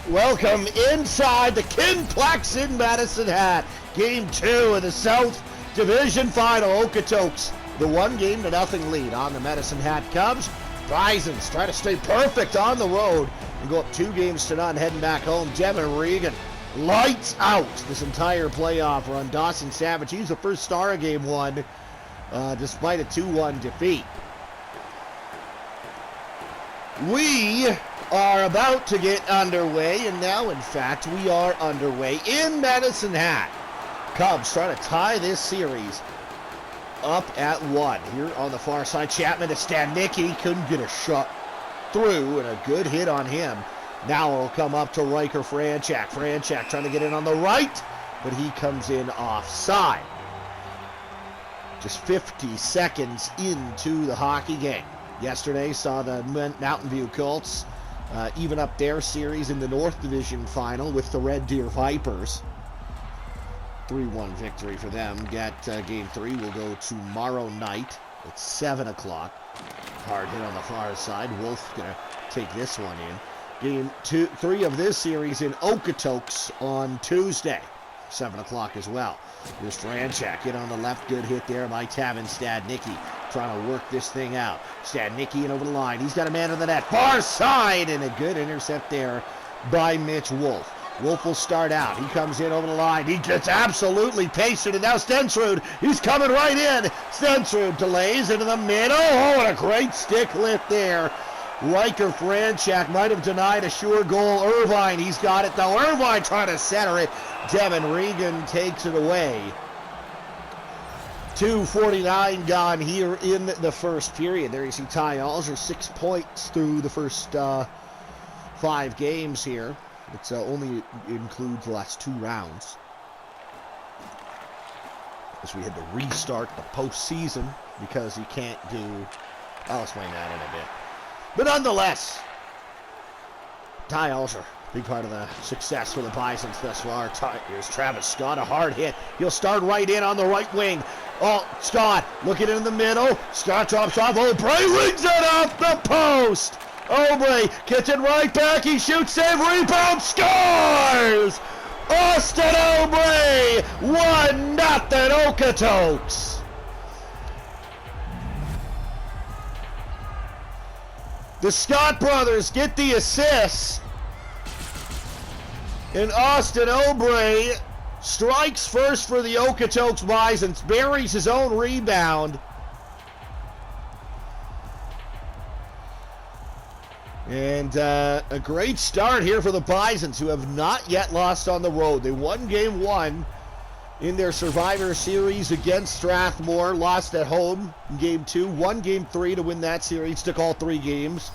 Welcome inside the Kinplex in Medicine Hat. Game 2 of the South Division Final. Okotoks, the 1-0 lead on the Medicine Hat Cubs. Bisons try to stay perfect on the road and go up 2-0 heading back home. Devin Regan lights out this entire playoff run. Dawson Savage, he's the first star of Game 1 despite a 2-1 defeat. We are about to get underway, and now, in fact, we are underway in Medicine Hat. Cubs trying to tie this series up at 1. Here on the far side, Chapman to Stanicki. Couldn't get a shot through, and a good hit on him. Now it'll come up to Riker Franchak. Franchak trying to get in on the right, but he comes in offside. Just 50 seconds into the hockey game. Yesterday saw the Mountain View Colts even up their series in the North Division Final with the Red Deer Vipers. 3-1 victory for them. Game 3 will go tomorrow night at 7 o'clock. Hard hit on the far side. Wolf going to take this one in. Game 3 of this series in Okotoks on Tuesday, 7 o'clock as well. Here's Franchak, hit on the left, good hit there by Tavin Stadnicki, trying to work this thing out. Stadnicki in over the line, he's got a man on the net, far side, and a good intercept there by Mitch Wolf. Wolf will start out, he comes in over the line, he gets absolutely pasted, and now Stensrud, he's coming right in. Stensrud delays into the middle, and a great stick lift there. Riker Franchak might have denied a sure goal. Irvine, he's got it though. Irvine trying to center it. Devin Regan takes it away. 2:49 gone here in the first period. There you see Ty Alger, 6 points through the first 5 games here. It's only includes the last 2 rounds, as we had to restart the postseason because you can't do. I'll explain that in a bit. But nonetheless, Ty Alger, big part of the success for the Bisons thus far. Here's Travis Scott, a hard hit. He'll start right in on the right wing. Oh, Scott looking in the middle. Scott drops off. O'Bray wings it off the post. O'Bray gets it right back. He shoots, save, rebound, scores! Austin O'Bray, 1-0 Okotoks. The Scott brothers get the assist, and Austin O'Bray strikes first for the Okotoks Bisons, buries his own rebound. And a great start here for the Bisons, who have not yet lost on the road. They won Game 1 in their Survivor Series against Strathmore, lost at home in Game 2, won Game 3 to win that series, took all 3 games.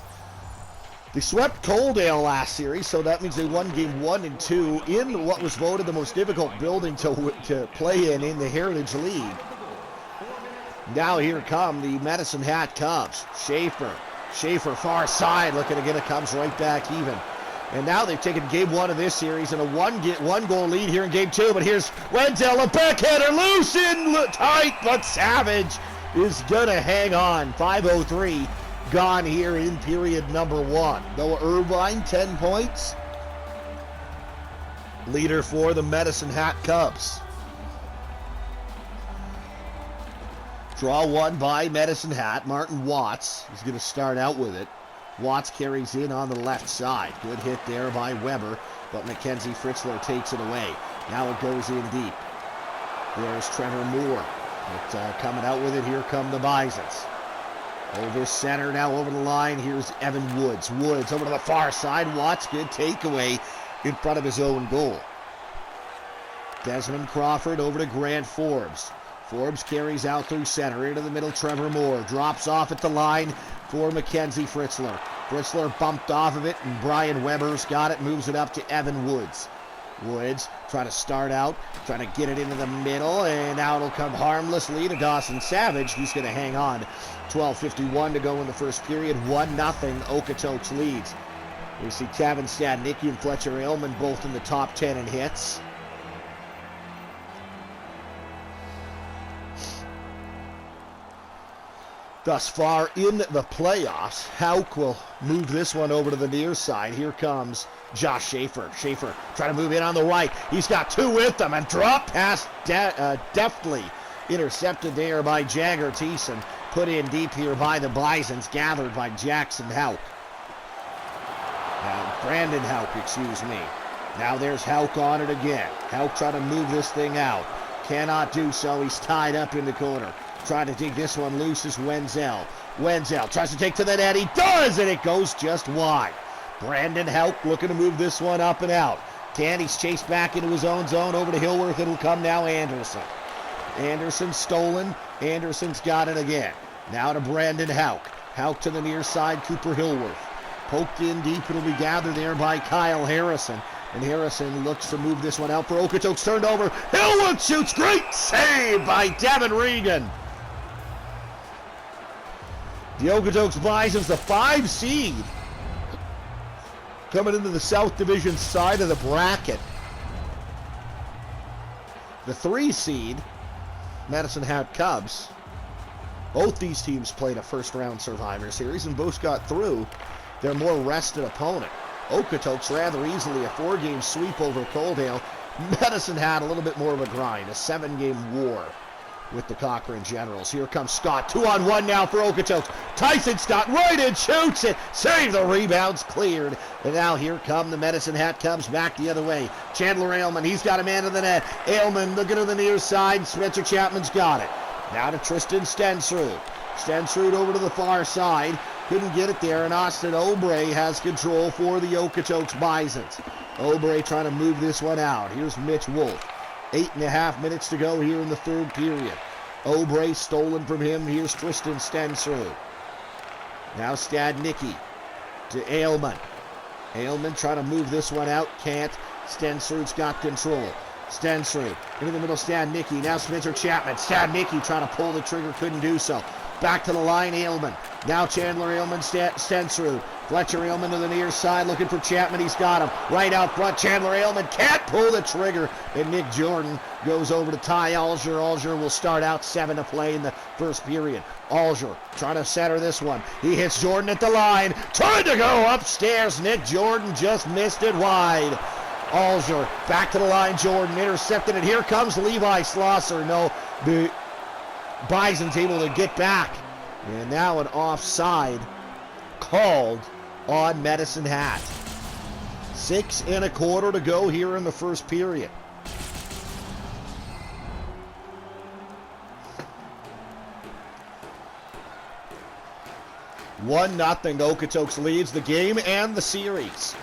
They swept Coaldale last series, so that means they won Game 1 and 2 in what was voted the most difficult building to play in the Heritage League. Now here come the Medicine Hat Cubs. Schaefer far side, looking to get it, comes right back even. And now they've taken Game 1 of this series and a one-goal lead here in Game 2. But here's Wenzel, a backhander, loose in tight, but Savage is going to hang on. 5:03 gone here in period number 1. Noah Irvine, 10 points. Leader for the Medicine Hat Cubs. Draw 1 by Medicine Hat. Martin Watts is going to start out with it. Watts carries in on the left side. Good hit there by Weber, but Mackenzie Fritzler takes it away. Now it goes in deep. There's Trevor Moore. Coming out with it. Here come the Bisons. Over center, now over the line. Here's Evan Woods. Woods over to the far side. Watts, good takeaway in front of his own goal. Desmond Crawford over to Grant Forbes. Forbes carries out through center, into the middle, Trevor Moore. Drops off at the line for Mackenzie Fritzler. Fritzler bumped off of it, and Brian Weber's got it, moves it up to Evan Woods. Woods trying to start out, trying to get it into the middle, and now it'll come harmlessly to Dawson Savage. He's going to hang on. 12:51 to go in the first period. 1-0 Okotoks leads. You see Tavin Stadnicki and Fletcher Aylman both in the top 10 in hits. thus far in the playoffs. Hauk will move this one over to the near side. Here comes Josh Schaefer. Schaefer trying to move in on the right. He's got two with them, and drop pass deftly intercepted there by Jagger Thiessen. Put in deep here by the Bisons, gathered by Jackson Hauk. Brandon Hauk, excuse me. Now there's Hauk on it again. Hauk trying to move this thing out. Cannot do so. He's tied up in the corner. Trying to dig this one loose is Wenzel. Wenzel tries to take to the net. He does, and it goes just wide. Brandon Hauk looking to move this one up and out. He's chased back into his own zone. Over to Hillworth. It'll come now Anderson. Anderson stolen. Anderson's got it again. Now to Brandon Hauk. Hauk to the near side. Cooper Hillworth. Poked in deep. It'll be gathered there by Kyle Harrison. And Harrison looks to move this one out for Okotoks. Turned over. Hillworth shoots. Great save by Devin Regan. The Okotoks Bisons, the 5 seed, coming into the South Division side of the bracket. The 3 seed, Medicine Hat Cubs. Both these teams played a first-round Survivor Series and both got through their more rested opponent. Okotoks rather easily a 4-game sweep over Coaldale. Medicine Hat a little bit more of a grind, a 7-game war with the Cochrane Generals. Here comes Scott. 2-on-1 now for Okotoks. Tyson Scott right in, shoots it. Save the rebounds cleared. And now here come the Medicine Hat Cubs back the other way. Chandler Aylman, he's got a man in the net. Aylman looking to the near side. Spencer Chapman's got it. Now to Tristan Stensrud. Stensrud over to the far side. Couldn't get it there, and Austin Obrey has control for the Okotoks Bisons. Obrey trying to move this one out. Here's Mitch Wolf. 8.5 minutes to go here in the third period. Obrey stolen from him. Here's Tristan Stensrud. Now Stadnicki to Aylman. Aylman trying to move this one out. Can't. Stensrud's got control. Stensrud into the middle. Stadnicki. Now Spencer Chapman. Stadnicki trying to pull the trigger. Couldn't do so. Back to the line, Aylman. Now Chandler Aylman, Stensrud. Fletcher Aylman to the near side, looking for Chapman. He's got him. Right out front, Chandler Aylman can't pull the trigger. And Nick Jordan goes over to Ty Alger. Alger will start out 7 to play in the first period. Alger trying to center this one. He hits Jordan at the line. Trying to go upstairs. Nick Jordan just missed it wide. Alger back to the line. Jordan intercepted it. Here comes Levi Schlosser. No, the Bison's able to get back. And now an offside called on Medicine Hat. 6 1/4 to go here in the first period. One nothing. Okotoks leads the game and the series.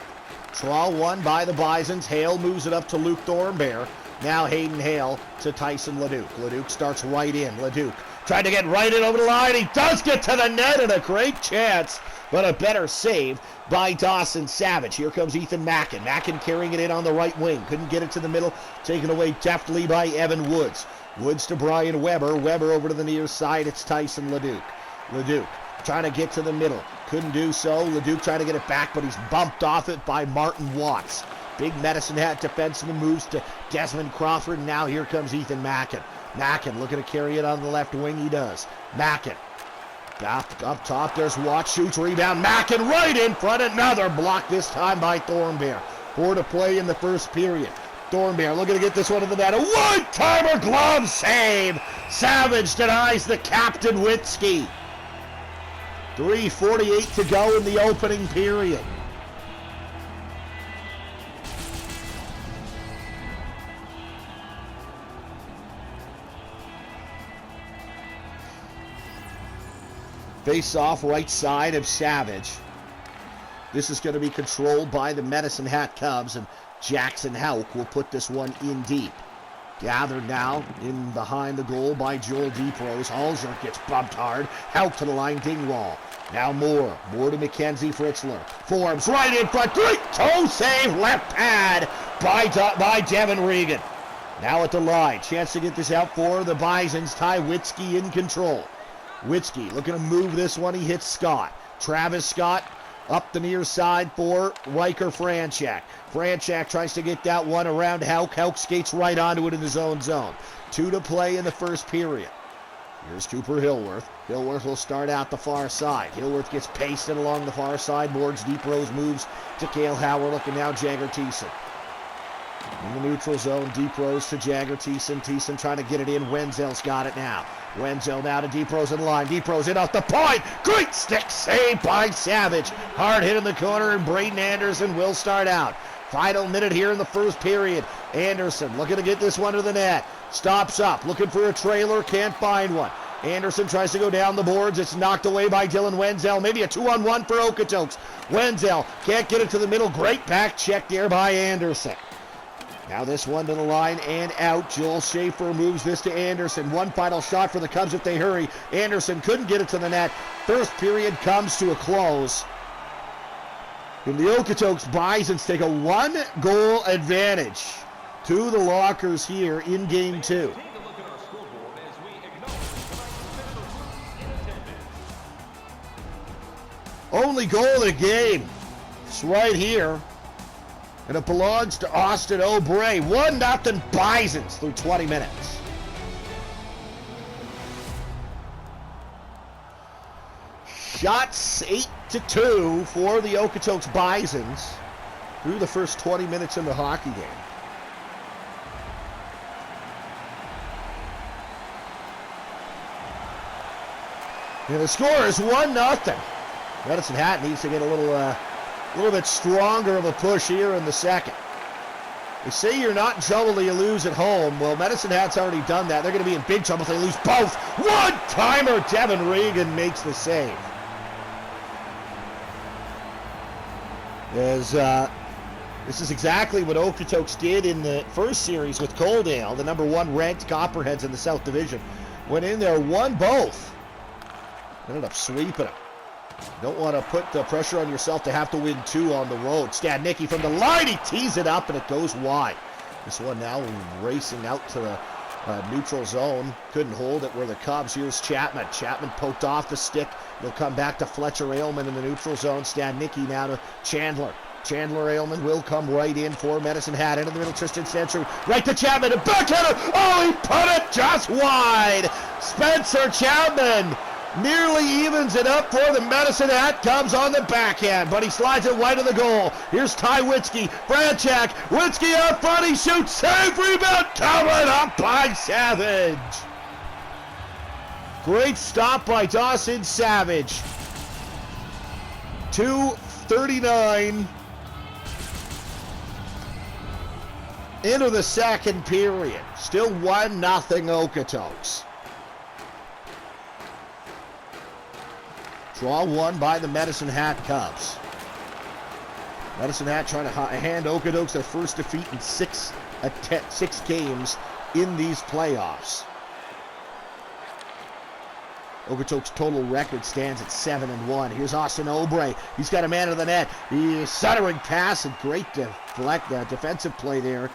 Draw one by the Bisons. Hale moves it up to Luke Thornbear. Now Hayden Hale to Tyson Leduc. Leduc starts right in. Leduc tried to get right in over the line. He does get to the net, and a great chance, but a better save by Dawson Savage. Here comes Ethan Mackin. Mackin carrying it in on the right wing. Couldn't get it to the middle. Taken away deftly by Evan Woods. Woods to Brian Weber. Weber over to the near side. It's Tyson Leduc. Leduc trying to get to the middle. Couldn't do so. Leduc trying to get it back, but he's bumped off it by Martin Watts. Big Medicine Hat defenseman moves to Desmond Crawford. And now here comes Ethan Mackin. Mackin looking to carry it on the left wing. He does. Mackin up top. There's Watts. Shoots. Rebound. Mackin right in front. Another block this time by Thornbear. 4 to play in the first period. Thornbear looking to get this one to the net. A one-timer glove save. Savage denies the captain Witzke. 3:48 to go in the opening period. Face off right side of Savage. This is going to be controlled by the Medicine Hat Cubs, and Jackson Hauk will put this one in deep. Gathered now in behind the goal by Joel Deeprose. Alger gets bumped hard. Hauk to the line, Dingwall. Now Moore. Moore to Mackenzie Fritzler. Forbes right in front. Great toe save. Left pad by Devin Regan. Now at the line. Chance to get this out for the Bisons. Ty Witzke in control. Witzke looking to move this one. He hits Scott. Travis Scott up the near side for Riker Franchak. Franchak tries to get that one around Hauk. Hauk skates right onto it in his own zone. 2 to play in the first period. Here's Cooper Hillworth. Hillworth will start out the far side. Hillworth gets pasted along the far side boards. Deep Rose moves to Cale Howard. Looking now, Jagger Thiessen. In the neutral zone, Deep Rose to Jagger Thiessen. Thiessen trying to get it in. Wenzel's got it now. Wenzel now to Deep Rose in the line. Deep Rose in off the point. Great stick save by Savage. Hard hit in the corner, and Braden Anderson will start out. Final minute here in the first period. Anderson looking to get this one to the net. Stops up, looking for a trailer, can't find one. Anderson tries to go down the boards. It's knocked away by Dylan Wenzel. Maybe a 2-on-1 for Okotoks. Wenzel can't get it to the middle. Great back check there by Anderson. Now this one to the line and out. Joel Schaefer moves this to Anderson. One final shot for the Cubs if they hurry. Anderson couldn't get it to the net. First period comes to a close. And the Okotoks Bisons take a 1-goal advantage to the Lockers here in Game 2. Only goal of the game. It's right here. And it belongs to Austin O'Bray. 1-0 Bisons through 20 minutes. Shots 8-2 for the Okotoks Bisons through the first 20 minutes in the hockey game. And the score is 1-0. Medicine Hat needs to get a little bit stronger of a push here in the second. They say you're not in trouble till you lose at home. Well, Medicine Hat's already done that. They're going to be in big trouble if they lose both. One-timer, Devin Regan makes the save. This is exactly what Okotoks did in the first series with Coaldale, the number 1 ranked Copperheads in the South Division. Went in there, won both. Ended up sweeping them. Don't want to put the pressure on yourself to have to win 2 on the road. Stadnicki from the line, he tees it up and it goes wide. This one now racing out to the neutral zone. Couldn't hold it where the Cubs. Here's Chapman. Chapman poked off the stick. He'll come back to Fletcher Aylman in the neutral zone. Stadnicki now to Chandler. Chandler Aylman will come right in for Medicine Hat. Into the middle, Tristan Century. Right to Chapman. And backhander. Oh, he put it just wide. Spencer Chapman nearly evens it up for the Medicine Hat. Comes on the backhand, but he slides it wide of the goal. Here's Ty Witzke. Franchak. Witzke out front. He shoots. Save, rebound. Covered up by Savage. Great stop by Dawson Savage. 2:39 into the second period. Still 1-0 Okotoks. Draw 1 by the Medicine Hat Cubs. Medicine Hat trying to hand Okotoks their first defeat in 6 games in these playoffs. Okotoks' total record stands at 7-1. Here's Austin O'Bray. He's got a man of the net. He's centering pass and great defensive play there,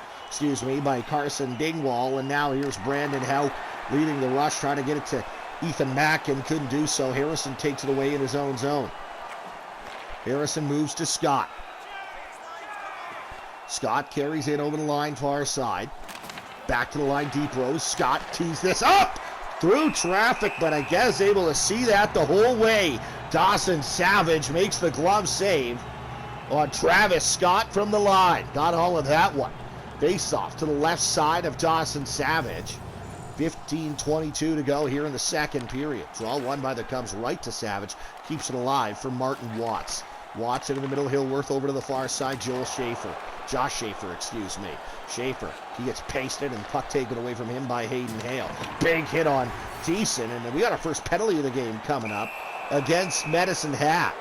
by Carson Dingwall. And now here's Brandon Howe leading the rush, trying to get it to Ethan Mack and couldn't do so. Harrison takes it away in his own zone. Harrison moves to Scott. Scott carries in over the line far side. Back to the line, Deep Rose. Scott tees this up through traffic, but I guess able to see that the whole way. Dawson Savage makes the glove save on Travis Scott from the line. Got all of that one. Face off to the left side of Dawson Savage. 15:22 to go here in the second period. Draw 1 by the Cubs right to Savage. Keeps it alive for Martin Watts. Watts into the middle, Hillworth over to the far side, Josh Schaefer, Schaefer, he gets pasted and puck taken away from him by Hayden Hale. Big hit on Thiessen, and we got our first penalty of the game coming up against Medicine Hat.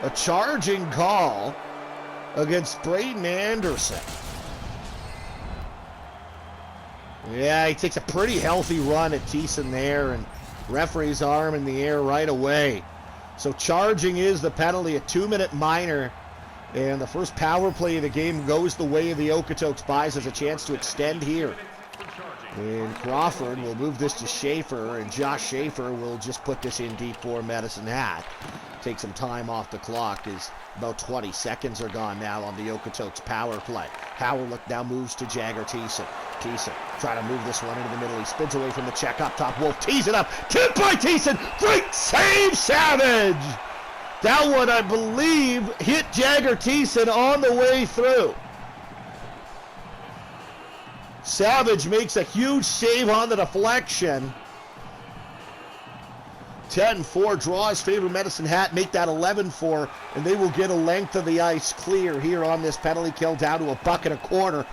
A charging call against Braden Anderson. Yeah, he takes a pretty healthy run at Thiessen there, and referee's arm in the air right away. So charging is the penalty, a 2-minute minor, and the first power play of the game goes the way of the Okotoks Bisons. A chance to extend here And Crawford will move this to Schaefer, and Josh Schaefer will just put this in deep for Medicine Hat. Take some time off the clock as about 20 seconds are gone now on the Okotoks power play. Howerlook now moves to Jagger Thiessen. Thiessen trying to move this one into the middle. He spins away from the check up top. Wolf tees it up. Tipped by Thiessen. Great save, Savage! That one, I believe, hit Jagger Thiessen on the way through. Savage makes a huge save on the deflection. 10-4 draws favor Medicine Hat, make that 11-4, and they will get a length of the ice clear here on this penalty kill, down to a buck and a quarter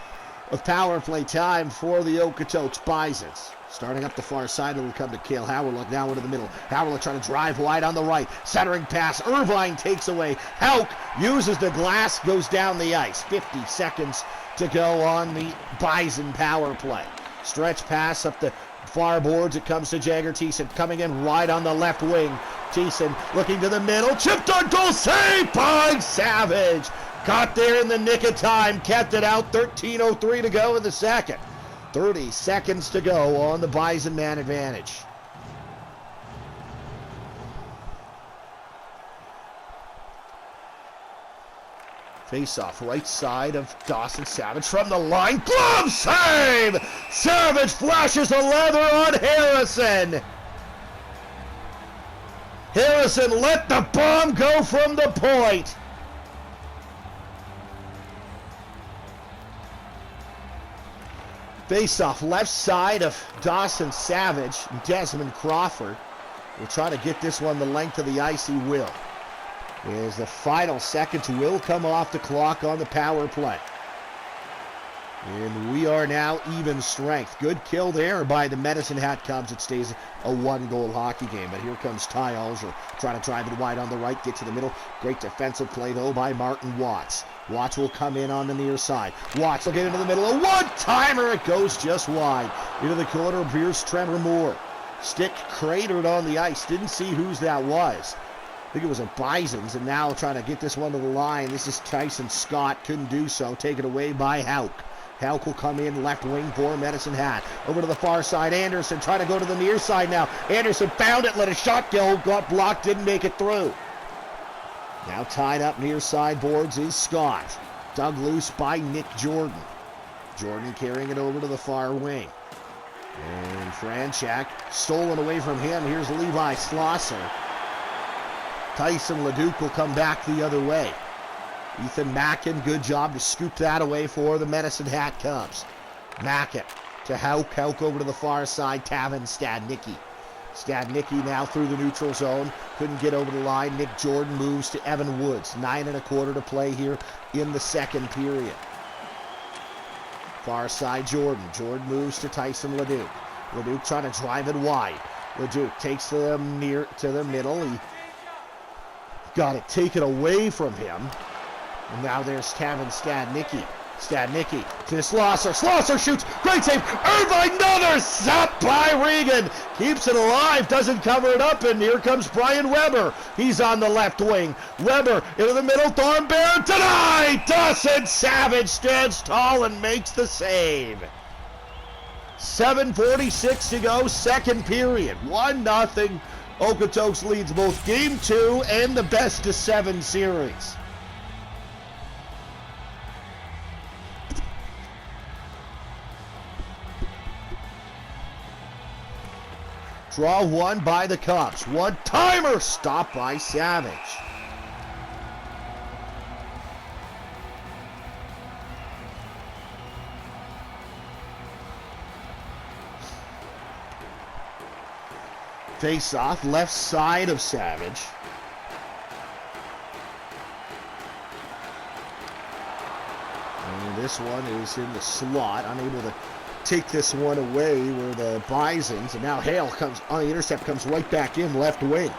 of power play time for the Okotoks Bisons. Starting up the far side, it'll come to Cale Howerlook now into the middle. Howerlook trying to drive wide on the right. Centering pass, Irvine takes away. Hauk uses the glass, goes down the ice. 50 seconds to go on the Bison power play. Stretch pass up the far boards. It comes to Jagger Thiessen coming in wide on the left wing. Thiessen looking to the middle. Chipped on goal. Save by Savage. Got there in the nick of time. Kept it out. 13:03 to go in the second. 30 seconds to go on the Bison man advantage. Face-off, right side of Dawson Savage from the line. Glove save! Savage flashes a leather on Harrison. Harrison let the bomb go from the point. Face-off, left side of Dawson Savage. Desmond Crawford will try to get this one the length of the ice. He will. As the final seconds will come off the clock on the power play. And we are now even strength. Good kill there by the Medicine Hat Cubs. It stays a one-goal hockey game. But here comes Ty Alger trying to drive it wide on the right, get to the middle. Great defensive play, though, by Martin Watts. Watts will come in on the near side. Watts will get into the middle. A one-timer. It goes just wide. Into the corner of Pierce Trevor Moore. Stick cratered on the ice. Didn't see whose that was. I think it was a Bison's, and now trying to get this one to the line. This is Tyson Scott. Couldn't do so. Taken away by Hauk. Hauk will come in left wing for Medicine Hat. Over to the far side. Anderson trying to go to the near side now. Anderson found it, let a shot go. Got blocked, didn't make it through. Now tied up near side boards is Scott. Dug loose by Nick Jordan. Jordan carrying it over to the far wing. And Franchak stolen away from him. Here's Levi Schlosser. Tyson Leduc will come back the other way. Ethan Mackin, good job to scoop that away for the Medicine Hat Cubs. Mackin to Hauk. Hauk over to the far side. Tavin Stadnicki. Stadnicki now through the neutral zone. Couldn't get over the line. Nick Jordan moves to Evan Woods. 9 1/4 to play here in the second period. Far side Jordan. Jordan moves to Tyson Leduc. Leduc trying to drive it wide. Leduc takes to the middle. He got it taken away from him. And now there's Tavin Stadnicki. Stadnicki to Schlosser. Schlosser shoots. Great save. Irvine, another stop by Regan. Keeps it alive. Doesn't cover it up. And here comes Brian Weber. He's on the left wing. Weber into the middle. Thornberry denied. Dawson Savage stands tall and makes the save. 7:46 to go. Second period. 1-0. Okotoks leads both Game 2 and the best-of-7 series. Draw one by the Cubs. One-timer stopped by Savage. Face-off, left side of Savage. And this one is in the slot, unable to take this one away where the Bisons, and now Hale comes on the intercept, comes right back in left wing.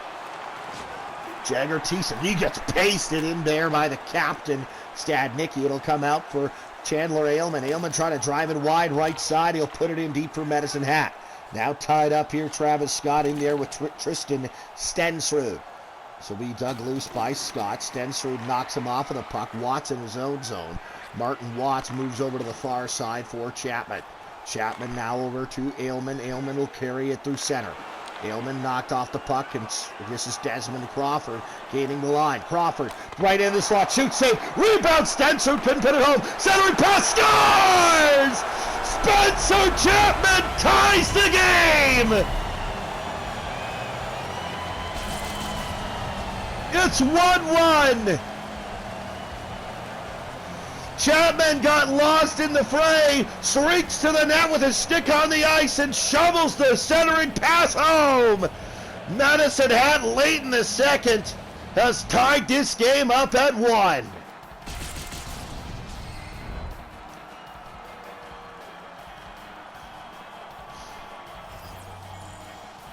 Jagger Thiessen, he gets pasted in there by the captain, Stadnicki. It'll come out for Chandler Aylman. Aylman trying to drive it wide right side. He'll put it in deep for Medicine Hat. Now tied up here, Travis Scott in there with Tristan Stensrud. This will be dug loose by Scott. Stensrud knocks him off of the puck. Watts in his own zone. Martin Watts moves over to the far side for Chapman. Chapman now over to Aylman. Aylman will carry it through center. Aylman knocked off the puck, and this is Desmond Crawford gaining the line. Crawford right in the slot, shoots safe, rebound, Stenson couldn't put it home, centering pass, scores! Spencer Chapman ties the game! It's 1-1! Chapman got lost in the fray, streaks to the net with his stick on the ice and shovels the centering pass home. Medicine Hat late in the second has tied this game up at 1.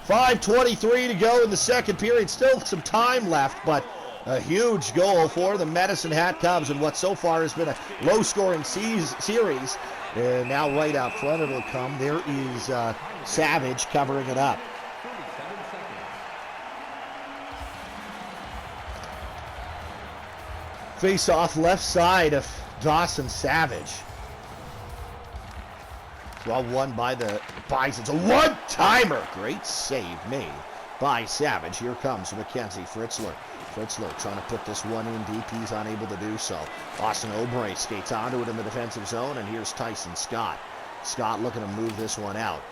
.5:23 to go in the second period. Still some time left, but a huge goal for the Medicine Hat Cubs in what so far has been a low-scoring series. And now right out front it'll come. There is Savage covering it up. Face off left side of Dawson Savage. Well won by the Bisons. A one-timer. Great save made by Savage. Here comes Mackenzie Fritzler. Fritzler trying to put this one in deep. He's unable to do so. Austin Obrey skates onto it in the defensive zone, and here's Tyson Scott. Scott looking to move this one out.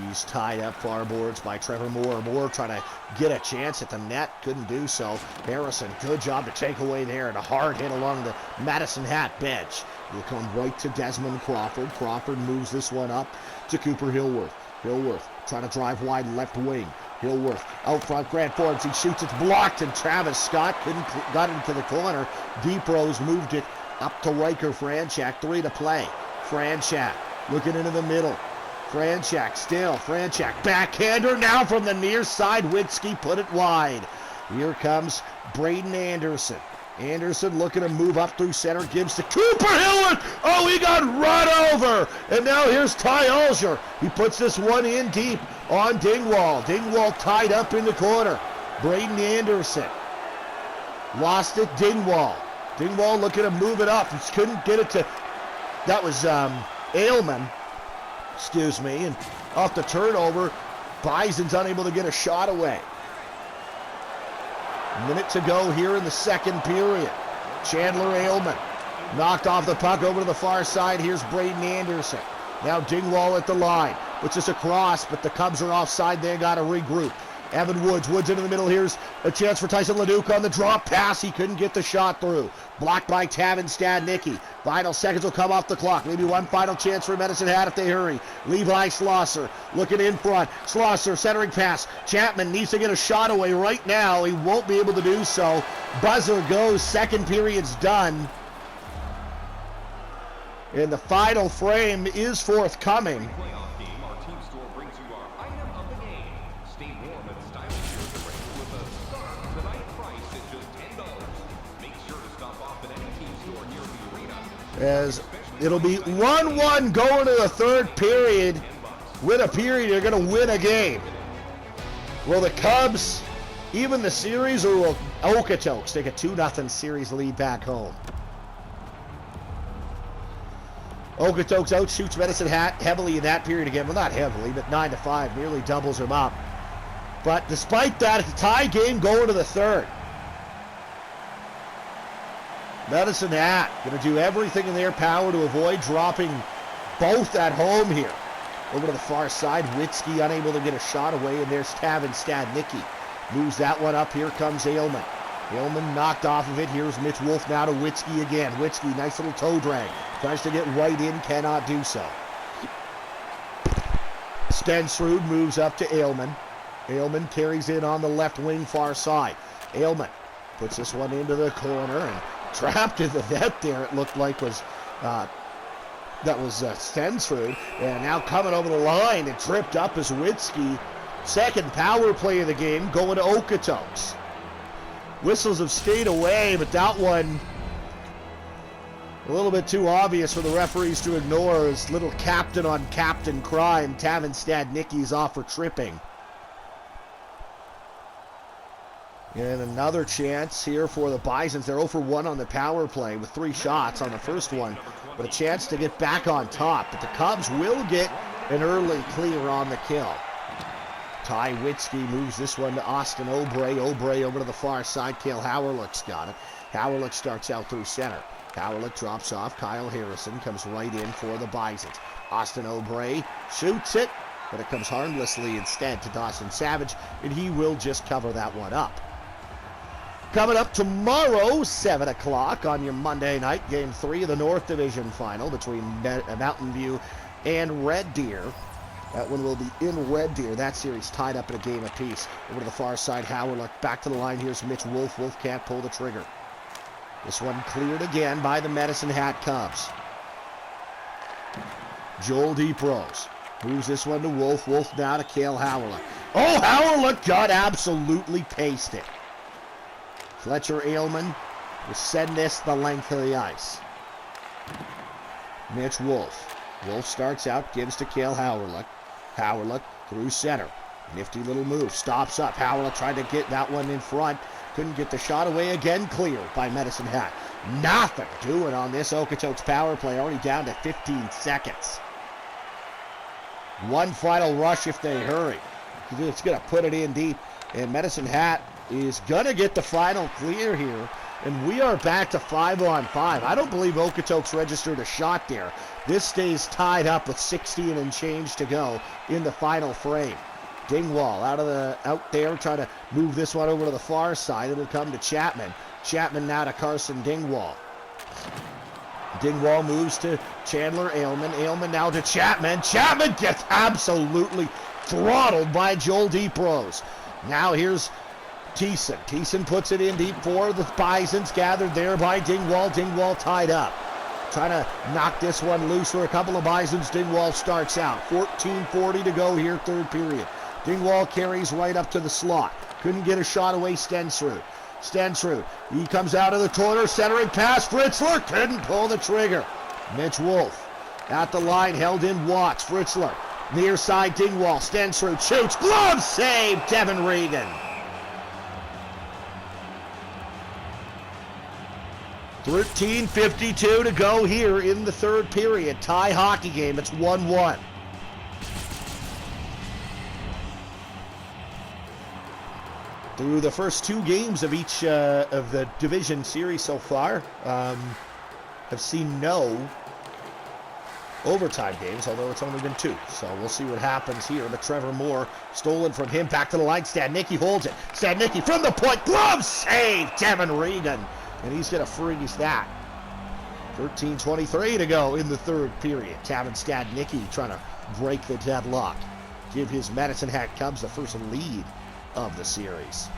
He's tied up far boards by Trevor Moore. Moore trying to get a chance at the net. Couldn't do so. Harrison, good job to take away there, and a hard hit along the Medicine Hat bench. Will come right to Desmond Crawford. Crawford moves this one up to Cooper Hillworth. Hillworth trying to drive wide left wing. Hillworth out front, Grant Forbes, he shoots, it's blocked, and Travis Scott got into the corner. Deep Rose moved it up to Riker Franchak, 3 to play. Franchak looking into the middle. Franchak still, Franchak backhander now from the near side. Witzke put it wide. Here comes Braden Anderson. Anderson looking to move up through center, gives to Cooper Hillworth. Oh, he got run over. And now here's Ty Alger. He puts this one in deep on Dingwall. Dingwall tied up in the corner. Braden Anderson lost it. Dingwall. Dingwall looking to move it up. He couldn't get it to, that was Aylman. Excuse me. And off the turnover, Bison's unable to get a shot away. Minute to go here in the second period. Chandler Aylman knocked off the puck over to the far side. Here's Braden Anderson. Now Dingwall at the line. Puts this across, but the Cubs are offside. They got to regroup. Evan Woods. Woods into the middle. Here's a chance for Tyson LeDuc on the drop pass. He couldn't get the shot through. Blocked by Tavin Stadnicki. Final seconds will come off the clock. Maybe one final chance for Medicine Hat if they hurry. Levi Schlosser looking in front. Schlosser centering pass. Chapman needs to get a shot away right now. He won't be able to do so. Buzzer goes. Second period's done. And the final frame is forthcoming. As it'll be 1-1 going to the third period. Win a period, you're going to win a game. Will the Cubs even the series, or will Okotoks take a 2-0 series lead back home? Okotoks outshoots Medicine Hat heavily in that period again. Well, not heavily, but 9-5, nearly doubles them up. But despite that, it's a tie game going to the third. Medicine Hat going to do everything in their power to avoid dropping both at home here. Over to the far side, Witzke unable to get a shot away, and there's Tavin Stadnicki. Moves that one up, here comes Aylman. Aylman knocked off of it, here's Mitch Wolf now to Witzke again. Witzke, nice little toe drag. Tries to get right in, cannot do so. Stensrud moves up to Aylman. Aylman carries in on the left wing far side. Aylman puts this one into the corner, and trapped in the net there, it looked like was Stensrud. And now coming over the line and tripped up is Witzke. Second power play of the game going to Okotoks. Whistles have stayed away, but that one a little bit too obvious for the referees to ignore. As little captain on captain crime. Tavin Stadnicki's off for tripping. And another chance here for the Bisons. They're 0 for 1 on the power play with 3 shots on the first one, but a chance to get back on top. But the Cubs will get an early clear on the kill. Ty Witzke moves this one to Austin Obrey. Obrey over to the far side. Cale Howerlick's got it. Howerlick starts out through center. Howerlick drops off. Kyle Harrison comes right in for the Bisons. Austin Obrey shoots it, but it comes harmlessly instead to Dawson Savage, and he will just cover that one up. Coming up tomorrow, 7 o'clock on your Monday night, Game 3 of the North Division Final between Mountain View and Red Deer. That one will be in Red Deer. That series tied up in a game apiece. Over to the far side, Howerlick. Back to the line. Here's Mitch Wolf. Wolf can't pull the trigger. This one cleared again by the Medicine Hat Cubs. Joel DeProse moves this one to Wolf. Wolf now to Cale Howerlick. Oh, Howerlick got absolutely pasted. Fletcher Ailman will send this the length of the ice. Mitch Wolf. Wolf starts out, gives to Cale Howerlick. Howerlick through center. Nifty little move. Stops up. Howerlick tried to get that one in front. Couldn't get the shot away again. Cleared by Medicine Hat. Nothing doing on this Okotoks power play. Already down to 15 seconds. One final rush if they hurry. It's going to put it in deep. And Medicine Hat is going to get the final clear here. And we are back to 5-on-5. I don't believe Okotoks registered a shot there. This stays tied up with 16 and change to go in the final frame. Dingwall out there trying to move this one over to the far side. It'll come to Chapman. Chapman now to Carson Dingwall. Dingwall moves to Chandler Ailman. Ailman now to Chapman. Chapman gets absolutely throttled by Joel DeProse. Now here's Thiessen. Thiessen puts it in deep for the Bisons, gathered there by Dingwall. Dingwall tied up. Trying to knock this one loose for a couple of Bisons. Dingwall starts out. 14:40 to go here, third period. Dingwall carries right up to the slot. Couldn't get a shot away, Stensrud. Stensrud, he comes out of the corner, centering pass. Fritzler couldn't pull the trigger. Mitch Wolf at the line, held in Watts. Fritzler, near side Dingwall. Stensrud shoots. Glove save, Devin Regan. 13:52 to go here in the third period. Tie hockey game. It's 1-1. Through the first two games of each of the division series so far, have seen no overtime games, although it's only been two. So we'll see what happens here. But Trevor Moore, stolen from him, back to the line. Stadnicki holds it. Stadnicki from the point. Glove save, Devin Regan. And he's going to freeze that. 13:23 to go in the third period. Kevin Stadnicki trying to break the deadlock. Give his Medicine Hat Cubs the first lead of the series.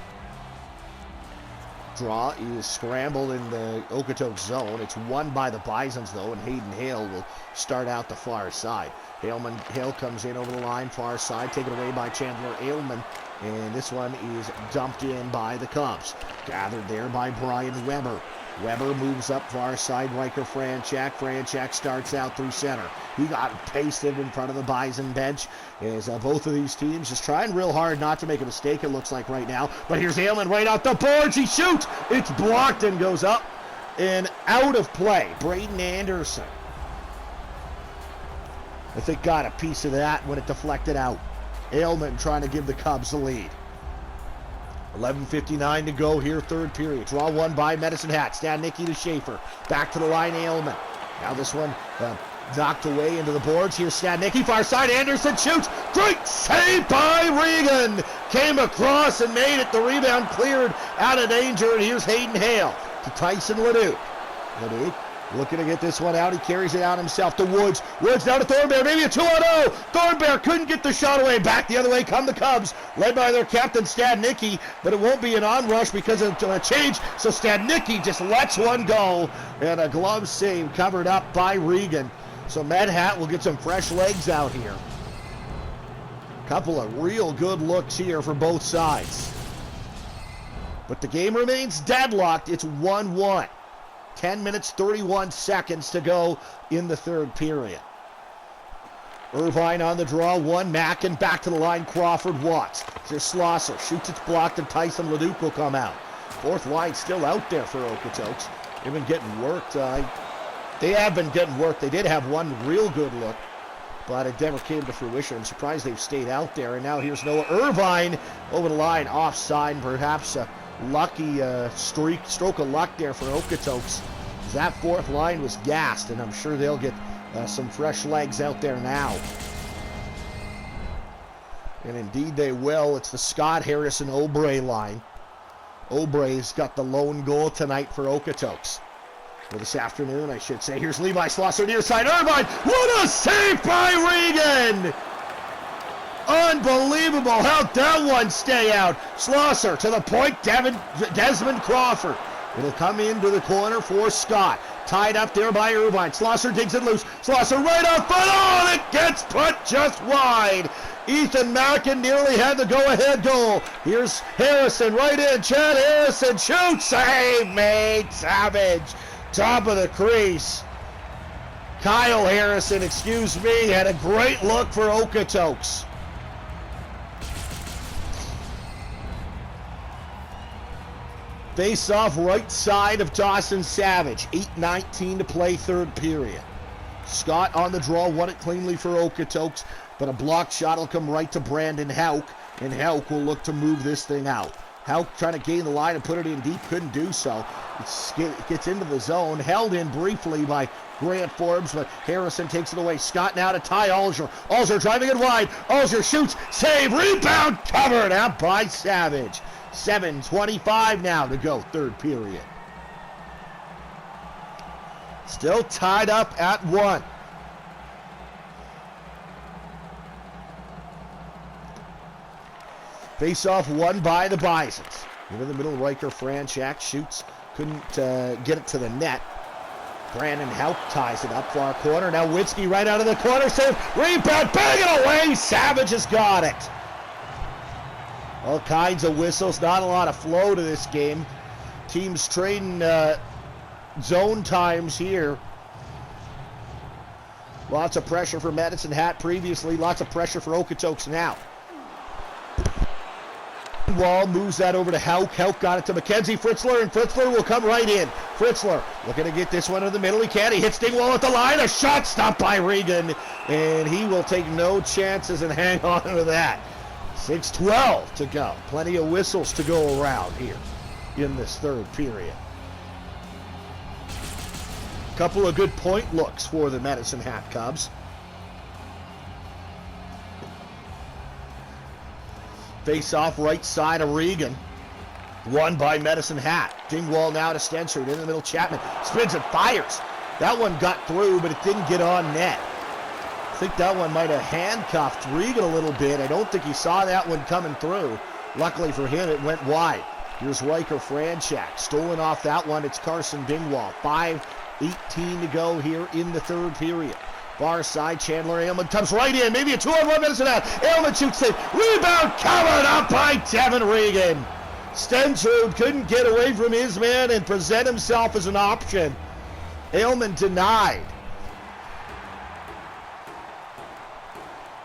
Draw is scrambled in the Okotoks zone. It's won by the Bisons, though, and Hayden Hale will start out the far side. Hale comes in over the line, far side, taken away by Chandler Ailman, and this one is dumped in by the Cubs. Gathered there by Brian Weber. Weber moves up far side, Riker Franchak. Franchak starts out through center. He got pasted in front of the Bison bench as both of these teams just trying real hard not to make a mistake, it looks like right now. But here's Ailman right out the boards. He shoots. It's blocked and goes up and out of play. Braden Anderson, I think, got a piece of that when it deflected out. Ailman trying to give the Cubs the lead. 11:59 to go here, third period. Draw one by Medicine Hat. Stadnicki to Schaefer. Back to the line, Ailman. Now this one knocked away into the boards. Here's Stadnicki, far side. Anderson shoots. Great save by Regan. Came across and made it. The rebound cleared out of danger. And here's Hayden Hale to Tyson Leduc. Leduc looking to get this one out. He carries it out himself to Woods. Woods down to Thornbear. Maybe a 2-on-0. Thornbear couldn't get the shot away. Back the other way come the Cubs, led by their captain Stadnicki. But it won't be an onrush because of a change. So Stadnicki just lets one go. And a glove save covered up by Regan. So Med Hat will get some fresh legs out here. Couple of real good looks here for both sides. But the game remains deadlocked. It's 1-1. 10 minutes, 31 seconds to go in the third period. Irvine on the draw, one. Mackin back to the line, Crawford, Watts. Here's Schlosser, shoots, it's blocked, and Tyson Leduc will come out. Fourth line still out there for Okotoks. They've been getting worked. They have been getting worked. They did have one real good look but it never came to fruition. I'm surprised they've stayed out there. And now here's Noah Irvine over the line, offside. Perhaps a lucky stroke of luck there for Okotoks. That fourth line was gassed, and I'm sure they'll get some fresh legs out there now. And indeed they will. It's the Scott Harrison Obrey line. Obrey's got the lone goal tonight for Okotoks. Well, this afternoon, I should say. Here's Levi Schlosser near side. Irvine, what a save by Regan! Unbelievable. How'd that one stay out? Schlosser to the point. Desmond Crawford. It'll come into the corner for Scott. Tied up there by Irvine. Schlosser digs it loose. Schlosser right off front. Oh, and it gets put just wide. Ethan Mackin nearly had the go-ahead goal. Here's Harrison right in. Chad Harrison shoots. Save made. Savage. Top of the crease. Kyle Harrison, excuse me, had a great look for Okotoks. Face off right side of Dawson Savage. 8:19 to play, third period. Scott on the draw, won it cleanly for Okotoks, but a blocked shot will come right to Brandon Houck, and Houck will look to move this thing out. Houck trying to gain the line and put it in deep, couldn't do so. It gets into the zone, held in briefly by Grant Forbes, but Harrison takes it away. Scott now to Ty Alger. Alger driving it wide. Alger shoots, save, rebound, covered out by Savage. 7:25 now to go, third period. Still tied up at 1. Face-off won by the Bisons. Into the middle, Riker Franchak shoots. Couldn't get it to the net. Brandon Houck ties it up, far corner. Now Witzke right out of the corner. Save, rebound, bang it away. Savage has got it. All kinds of whistles. Not a lot of flow to this game. Teams trading zone times here. Lots of pressure for Medicine Hat previously. Lots of pressure for Okotoks now. Wall moves that over to Houck. Houck got it to Mackenzie Fritzler, and Fritzler will come right in. Fritzler looking to get this one in the middle. He can't. He hits Dingwall at the line. A shot stopped by Regan, and he will take no chances and hang on to that. 6:12 to go. Plenty of whistles to go around here in this third period. Couple of good point looks for the Medicine Hat Cubs. Face off right side of Regan. Won by Medicine Hat. Dingwall now to Stensrud. In the middle, Chapman spins and fires. That one got through, but it didn't get on net. I think that one might have handcuffed Regan a little bit. I don't think he saw that one coming through. Luckily for him, it went wide. Here's Riker Franchak. Stolen off that one. It's Carson Dingwall. 5:18 to go here in the third period. Far side, Chandler Ailman comes right in. Maybe a 2-on-1 Medicine Hat. Ailman shoots it. Rebound covered up by Devin Regan. Stensrud couldn't get away from his man and present himself as an option. Ailman denied.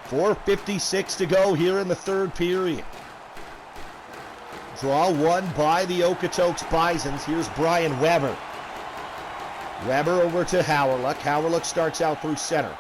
4:56 to go here in the third period. Draw won by the Okotoks Bisons. Here's Brian Weber. Weber over to Howerluck. Howerluck starts out through center.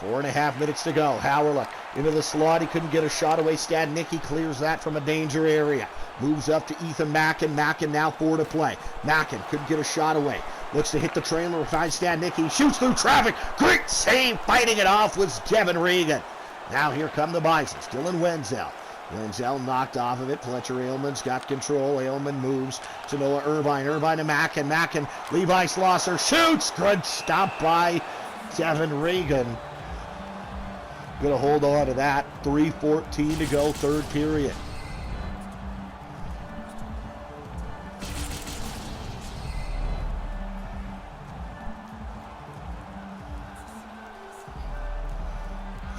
4.5 minutes to go. Howerluck into the slot. He couldn't get a shot away. Stadnicki clears that from a danger area. Moves up to Ethan Mackin. Mackin now 4 to play. Mackin couldn't get a shot away. Looks to hit the trailer. Finds Stadnicki. Shoots through traffic. Great save. Fighting it off was Devin Regan. Now here come the Bisons. Dylan Wenzel. Wenzel knocked off of it. Fletcher Ailman's got control. Ailman moves to Noah Irvine. Irvine to Mackin. Mackin. Levi Schlosser shoots. Good stop by Devin Regan. Gonna hold on to that. 3:14 to go, third period.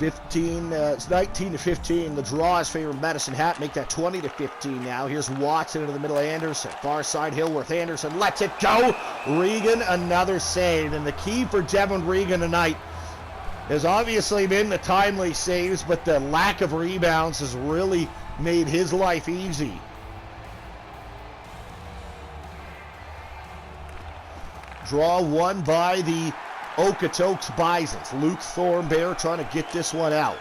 It's 19-15. The draw is favored Medicine Hat. Make that 20-15 now. Here's Watson into the middle. Anderson. Far side, Hillworth. Anderson lets it go. Regan, another save. And the key for Devin Regan tonight has obviously been the timely saves, but the lack of rebounds has really made his life easy. Draw won by the Okotoks Bisons. Luke Thornbear trying to get this one out.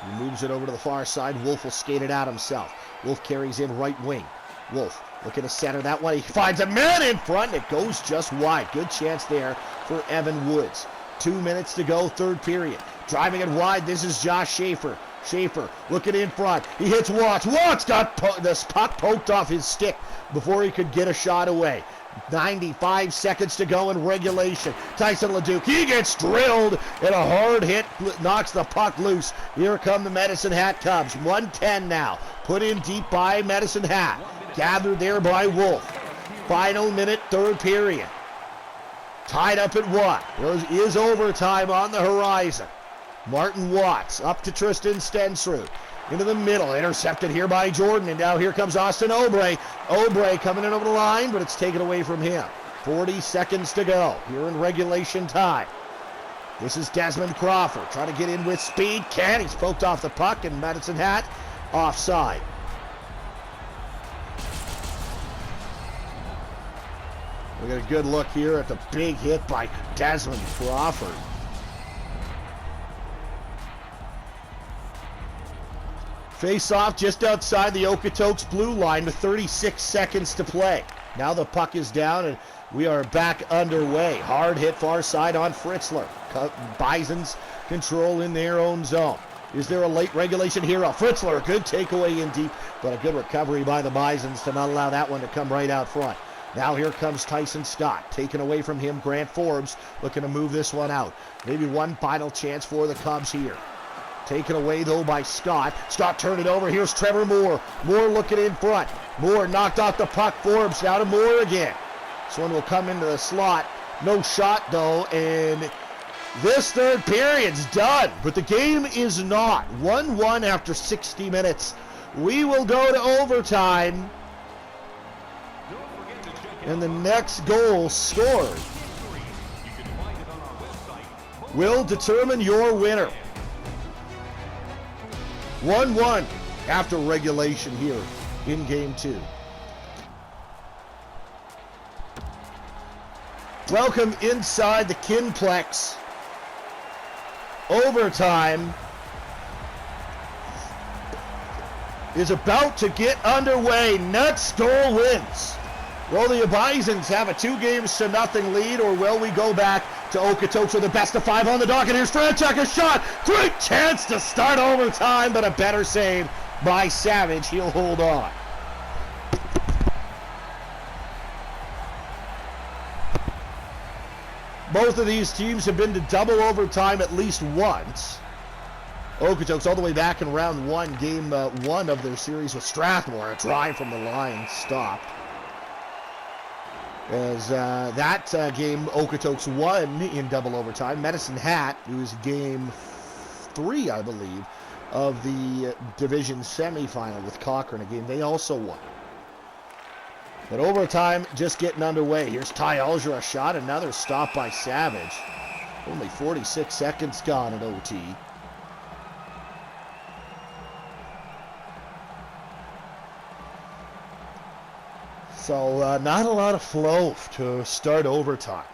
He moves it over to the far side. Wolf will skate it out himself. Wolf carries in right wing. Wolf looking to center that one. He finds a man in front. It goes just wide. Good chance there for Evan Woods. 2 minutes to go, third period. Driving it wide. This is Josh Schaefer. Schaefer looking in front. He hits Watts. Watts got this puck poked off his stick before he could get a shot away. 95 seconds to go in regulation. Tyson LeDuc, he gets drilled, and a hard hit knocks the puck loose. Here come the Medicine Hat Cubs. 1:10 now. Put in deep by Medicine Hat. Gathered there by Wolf. Final minute, third period. Tied up at 1. There is overtime on the horizon. Martin Watts up to Tristan Stensrud. Into the middle, intercepted here by Jordan, and now here comes Austin Obrey. Obrey coming in over the line, but it's taken away from him. 40 seconds to go here in regulation time. This is Desmond Crawford trying to get in with speed. He's poked off the puck, and Medicine Hat offside. We got a good look here at the big hit by Desmond Crawford. Face-off just outside the Okotoks blue line with 36 seconds to play. Now the puck is down and we are back underway. Hard hit far side on Fritzler. Bisons control in their own zone. Is there a late regulation hero? Fritzler, good takeaway in deep, but a good recovery by the Bisons to not allow that one to come right out front. Now here comes Tyson Scott. Taken away from him, Grant Forbes looking to move this one out. Maybe one final chance for the Cubs here. Taken away, though, by Scott. Scott turned it over. Here's Trevor Moore. Moore looking in front. Moore knocked off the puck. Forbes now to Moore again. This one will come into the slot. No shot, though, and this third period's done. But the game is not. 1-1 after 60 minutes. We will go to overtime. And the next goal scored will determine your winner. 1-1 after regulation here in Game 2. Welcome inside the Kinplex. Overtime is about to get underway. Next goal wins. Will the Bisons have a 2-0 lead, or will we go back to Okotoks with a best of 5 on the dock? And here's Franchuk, a shot. Great chance to start overtime, but a better save by Savage. He'll hold on. Both of these teams have been to double overtime at least once. Okotoks all the way back in round 1, game 1 of their series with Strathmore. A drive from the line stopped. As that game, Okotoks won in double overtime. Medicine Hat, it was game 3, I believe, of the division semifinal with Cochrane, a game they also won. But overtime just getting underway. Here's Ty Alger, a shot, another stop by Savage. Only 46 seconds gone at OT. So not a lot of flow to start overtime.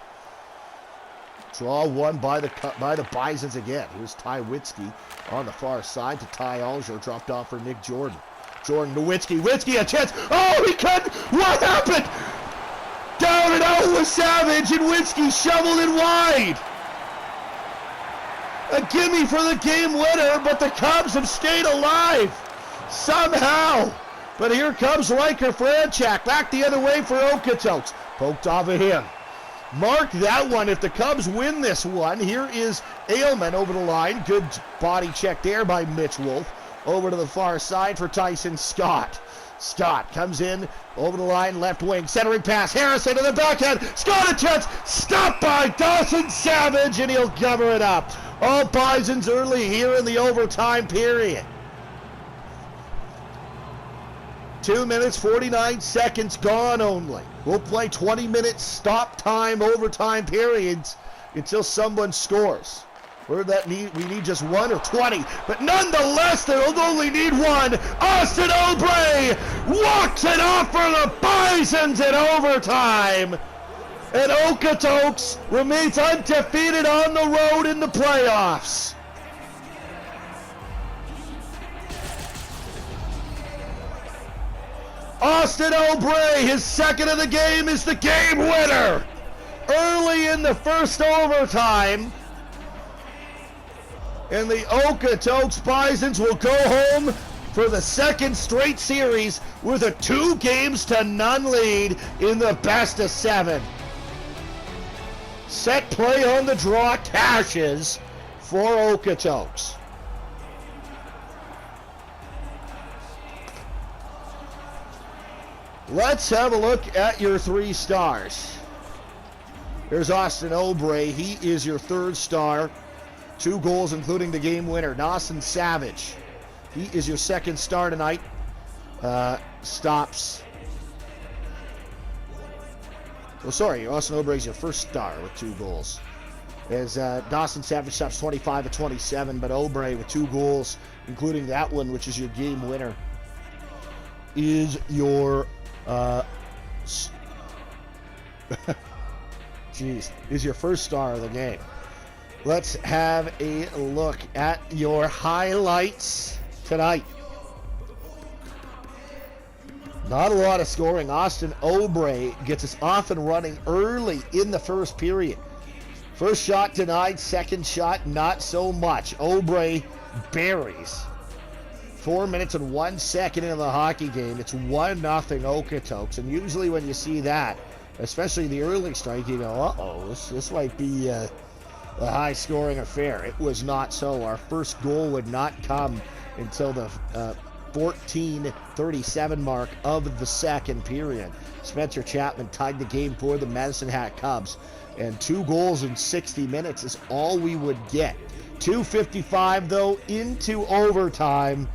Draw one by the Bisons again. Here's Ty Witzke on the far side to Ty Alger, dropped off for Nick Jordan. Jordan to Witzke. Witzke, a chance. Oh, he couldn't. What happened? Down and out with Savage, and Witzke shoveled it wide. A gimme for the game winner, but the Cubs have stayed alive somehow. But here comes Riker Franchak, back the other way for Okotoks. Poked off of him. Mark that one if the Cubs win this one. Here is Ailman over the line. Good body check there by Mitch Wolf. Over to the far side for Tyson Scott. Scott comes in over the line, left wing, centering pass. Harrison to the backhand. Scott a chance. Stopped by Dawson Savage, and he'll cover it up. All Bisons early here in the overtime period. 2 minutes, 49 seconds gone only. We'll play 20 minutes stop time overtime periods until someone scores. We need just 1 or 20, but nonetheless, they'll only need 1. Austin Obrey walks it off for the Bisons in overtime. And Okotoks remains undefeated on the road in the playoffs. Austin O'Bray, his second of the game, is the game winner. Early in the first overtime. And the Okotoks Bisons will go home for the second straight series with a 2-0 lead in the best of 7. Set play on the draw cashes for Okotoks. Let's have a look at your 3 stars. There's Austin O'Bray. He is your 3rd star. 2 goals, including the game winner. Dawson Savage. He is your 2nd star tonight. Stops. Oh, sorry. Austin O'Bray's your 1st star with 2 goals. As Dawson Savage stops 25 of 27, but O'Bray with 2 goals, including that one, which is your game winner, is your is your 1st star of the game. Let's have a look at your highlights tonight. Not a lot of scoring. Austin O'Bray gets us off and running early in the first period. First shot denied, second shot not so much. O'Bray buries. 4 minutes and 1 second into the hockey game. It's 1-0 Okotoks. And usually when you see that, especially the early strike, you go, uh-oh, this might be a high-scoring affair. It was not so. Our first goal would not come until the 14:37 mark of the second period. Spencer Chapman tied the game for the Medicine Hat Cubs. And 2 goals in 60 minutes is all we would get. 2:55, though, into overtime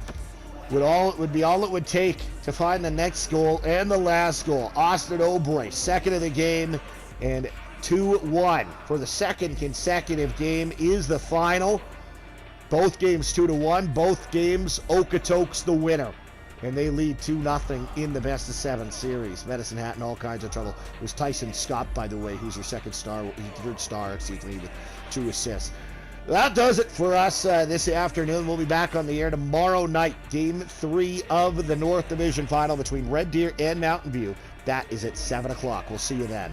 would be all it would take to find the next goal and the last goal. Austin O'Bray, 2nd of the game, and 2-1 for the 2nd consecutive game is the final. Both games 2-1. Both games Okotoks the winner, and they lead 2-0 in the best of 7 series. Medicine Hat in all kinds of trouble. It was Tyson Scott, by the way, who's your 3rd star, with 2 assists. That does it for us this afternoon. We'll be back on the air tomorrow night. Game 3 of the North Division Final between Red Deer and Mountain View. That is at 7 o'clock. We'll see you then.